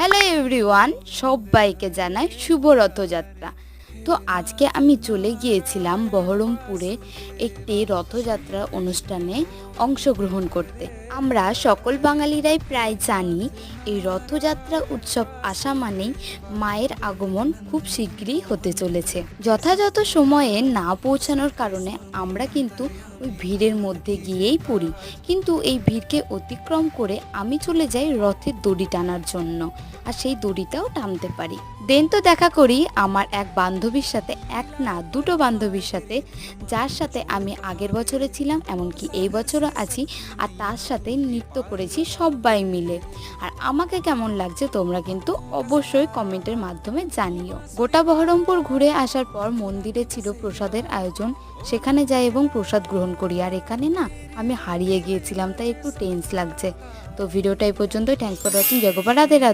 Hello everyone, সবাইকে জানাই শুভ রথযাত্রা। তো আজকে আমি চলে গিয়েছিলাম বহরমপুরে একটি রথযাত্রা অনুষ্ঠানে অংশগ্রহণ করতে। আমরা সকল বাঙালিরাই প্রায় জানি এই রথযাত্রা উৎসব আসা মানেই মায়ের আগমন খুব শীঘ্রই হতে চলেছে। যথাযথ সময়ে না পৌঁছানোর কারণে আমরা কিন্তু ওই ভিড়ের মধ্যে গিয়েই পড়ি, কিন্তু এই ভিড়কে অতিক্রম করে আমি চলে যাই রথের দড়ি টানার জন্য, আর সেই দড়িটাও টানতে পারি। দেন তো দেখা করি আমার এক বান্ধবীর সাথে, এক না দুটো বান্ধবীর সাথে, যার সাথে আমি আগের বছরে ছিলাম, এমনকি এই বছরও আছি, আর তার সাথে নৃত্য করেছি সবাই মিলে। আর আমাকে কেমন লাগছে তোমরা কিন্তু অবশ্যই কমেন্টের মাধ্যমে জানিও। গোটা বহরমপুর ঘুরে আসার পর মন্দিরে ছিল প্রসাদের আয়োজন, সেখানে যাই এবং প্রসাদ গ্রহণ করি। আর এখানে না আমি হারিয়ে গিয়েছিলাম, তাই একটু টেন্স লাগছে। তো ভিডিওটা এই পর্যন্ত। Thanks for watching. জয় গোপাল, রাধে রাধে।